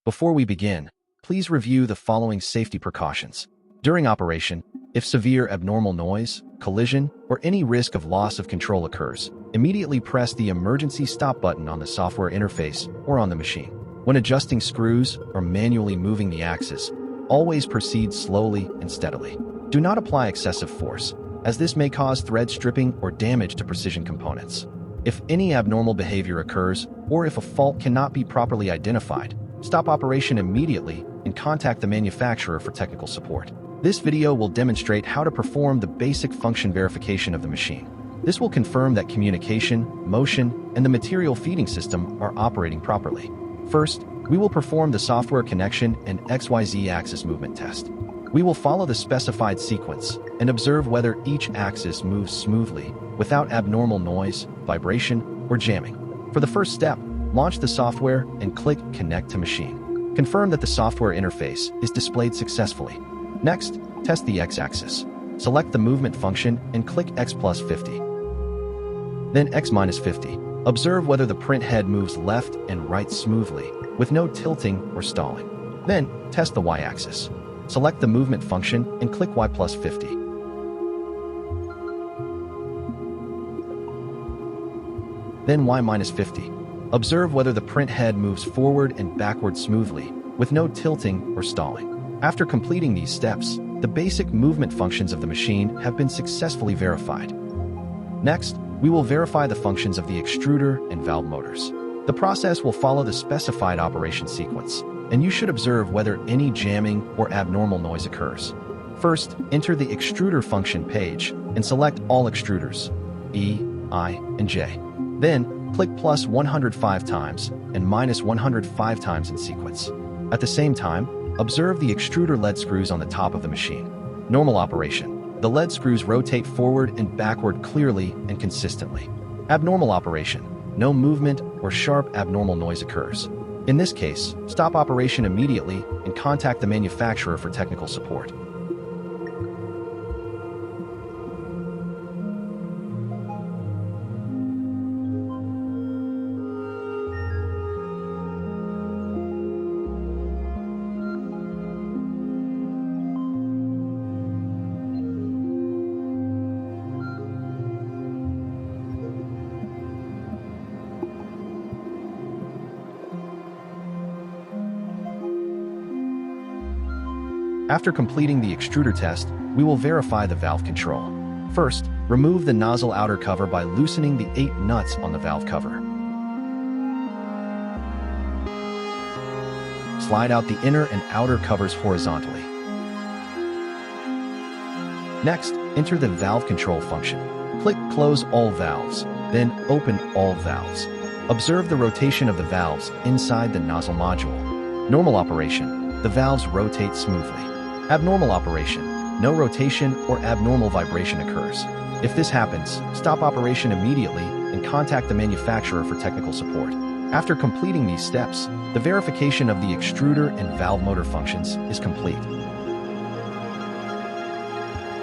Before we begin, please review the following safety precautions. During operation, if severe abnormal noise, collision, or any risk of loss of control occurs, immediately press the emergency stop button on the software interface or on the machine. When adjusting screws or manually moving the axis, always proceed slowly and steadily. Do not apply excessive force, as this may cause thread stripping or damage to precision components. If any abnormal behavior occurs, or if a fault cannot be properly identified, stop operation immediately and contact the manufacturer for technical support. This video will demonstrate how to perform the basic function verification of the machine. This will confirm that communication, motion, and the material feeding system are operating properly. First, we will perform the software connection and XYZ axis movement test. We will follow the specified sequence and observe whether each axis moves smoothly without abnormal noise, vibration, or jamming. For the first step, launch the software and click Connect to Machine. Confirm that the software interface is displayed successfully. Next, test the X-axis. Select the movement function and click X plus 50. Then X minus 50. Observe whether the print head moves left and right smoothly, with no tilting or stalling. Then, test the Y-axis. Select the movement function and click Y plus 50. Then Y minus 50. Observe whether the print head moves forward and backward smoothly, with no tilting or stalling. After completing these steps, the basic movement functions of the machine have been successfully verified. Next, we will verify the functions of the extruder and valve motors. The process will follow the specified operation sequence, and you should observe whether any jamming or abnormal noise occurs. First, enter the extruder function page and select all extruders, E, I, and J. Then, click plus 105 times and minus 105 times in sequence. At the same time, observe the extruder lead screws on the top of the machine. Normal operation. The lead screws rotate forward and backward clearly and consistently. Abnormal operation. No movement or sharp abnormal noise occurs. In this case, stop operation immediately and contact the manufacturer for technical support. After completing the extruder test, we will verify the valve control. First, remove the nozzle outer cover by loosening the 8 nuts on the valve cover. Slide out the inner and outer covers horizontally. Next, enter the valve control function. Click Close All Valves, then Open All Valves. Observe the rotation of the valves inside the nozzle module. Normal operation. The valves rotate smoothly. Abnormal operation. No rotation or abnormal vibration occurs. If this happens, stop operation immediately and contact the manufacturer for technical support. After completing these steps, the verification of the extruder and valve motor functions is complete.